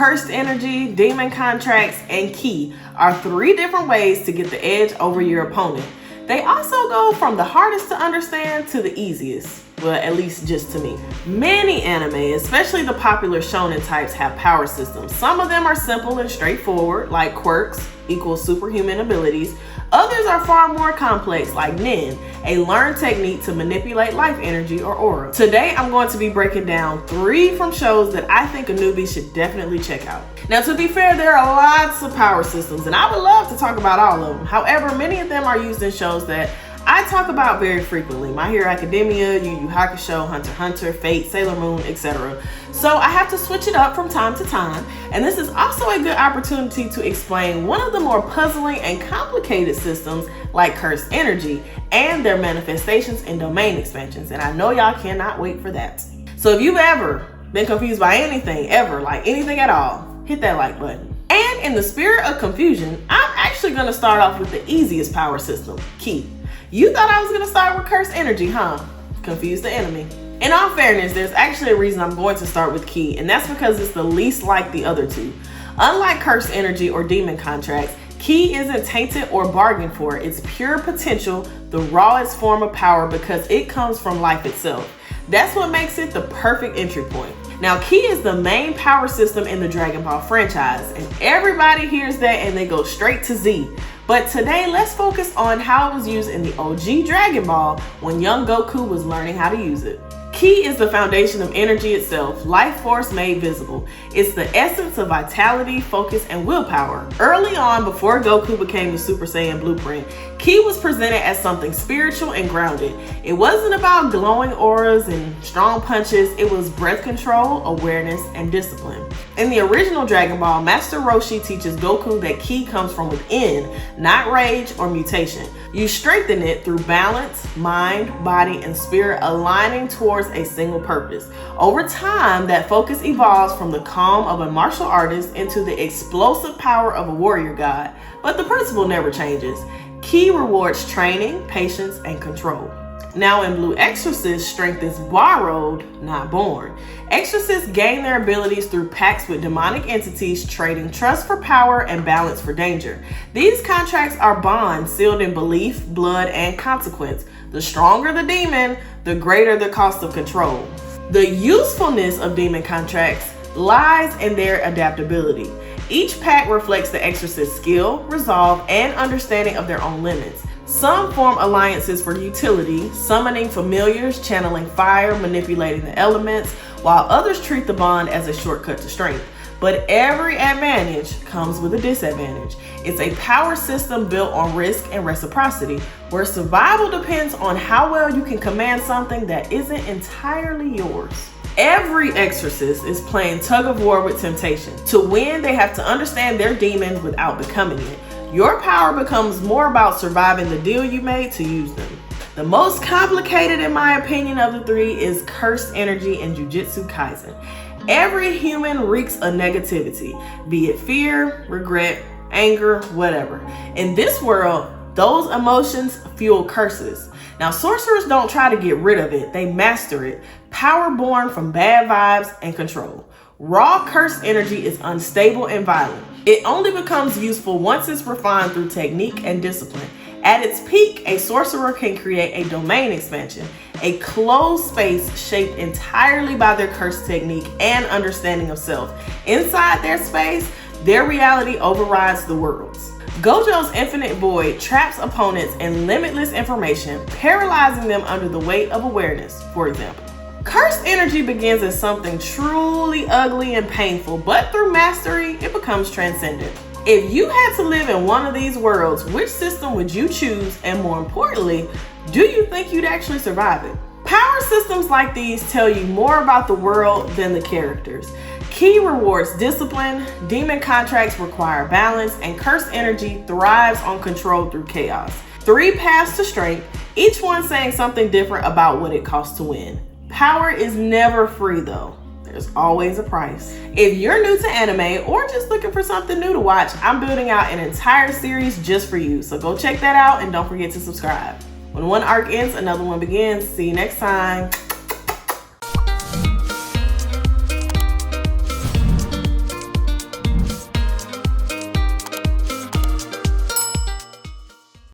Cursed energy, demon contracts, and ki are 3 different ways to get the edge over your opponent. They also go from the hardest to understand to the easiest. Well, at least just to me. Many anime, especially the popular shonen types, have power systems. Some of them are simple and straightforward, like quirks equals superhuman abilities. Others are far more complex, like nin, a learned technique to manipulate life energy or aura. Today, I'm going to be breaking down 3 from shows that I think a newbie should definitely check out. Now, to be fair, there are lots of power systems, and I would love to talk about all of them. However, many of them are used in shows that I talk about very frequently. My Hero Academia, Yu Yu Hakusho, Hunter x Hunter, Fate, Sailor Moon, etc. So I have to switch it up from time to time, and this is also a good opportunity to explain one of the more puzzling and complicated systems like cursed energy and their manifestations and domain expansions, and I know y'all cannot wait for that. So if you've ever been confused by anything, ever, like anything at all, hit that like button. And in the spirit of confusion, I'm actually going to start off with the easiest power system, ki. You thought I was going to start with cursed energy, huh? Confuse the enemy. In all fairness, there's actually a reason I'm going to start with ki, and that's because it's the least like the other 2. Unlike cursed energy or demon contracts, ki isn't tainted or bargained for. It's pure potential, the rawest form of power, because it comes from life itself. That's what makes it the perfect entry point. Now, ki is the main power system in the Dragon Ball franchise, and everybody hears that and they go straight to Z. But today, let's focus on how it was used in the OG Dragon Ball when young Goku was learning how to use it. Ki is the foundation of energy itself, life force made visible. It's the essence of vitality, focus, and willpower. Early on, before Goku became the Super Saiyan blueprint, ki was presented as something spiritual and grounded. It wasn't about glowing auras and strong punches. It was breath control, awareness, and discipline. In the original Dragon Ball, Master Roshi teaches Goku that ki comes from within, not rage or mutation. You strengthen it through balance, mind, body, and spirit aligning towards a single purpose. Over time, that focus evolves from the calm of a martial artist into the explosive power of a warrior god, but the principle never changes. Ki rewards training, patience, and control. Now in Blue Exorcist, strength is borrowed, not born. Exorcists gain their abilities through pacts with demonic entities, trading trust for power and balance for danger. These contracts are bonds sealed in belief, blood, and consequence. The stronger the demon, the greater the cost of control. The usefulness of demon contracts lies in their adaptability. Each pact reflects the exorcist's skill, resolve, and understanding of their own limits. Some form alliances for utility, summoning familiars, channeling fire, manipulating the elements, while others treat the bond as a shortcut to strength. But every advantage comes with a disadvantage. It's a power system built on risk and reciprocity, where survival depends on how well you can command something that isn't entirely yours. Every exorcist is playing tug of war with temptation. To win, they have to understand their demons without becoming it. Your power becomes more about surviving the deal you made to use them. The most complicated, in my opinion, of the 3 is cursed energy and Jujutsu Kaisen. Every human reeks of negativity, be it fear, regret, anger, whatever. In this world, those emotions fuel curses. Now, sorcerers don't try to get rid of it, they master it. Power born from bad vibes and control. Raw cursed energy is unstable and violent. It only becomes useful once it's refined through technique and discipline. At its peak, a sorcerer can create a domain expansion, a closed space shaped entirely by their cursed technique and understanding of self. Inside their space, their reality overrides the world's. Gojo's infinite void traps opponents in limitless information, paralyzing them under the weight of awareness, for example. Cursed energy begins as something truly ugly and painful, but through mastery, it becomes transcendent. If you had to live in one of these worlds, which system would you choose? And more importantly, do you think you'd actually survive it? Power systems like these tell you more about the world than the characters. Ki rewards discipline, demon contracts require balance, and cursed energy thrives on control through chaos. 3 paths to strength, each one saying something different about what it costs to win. Power is never free though. There's always a price. If you're new to anime or just looking for something new to watch, I'm building out an entire series just for you. So go check that out and don't forget to subscribe. When one arc ends, another one begins. See you next time.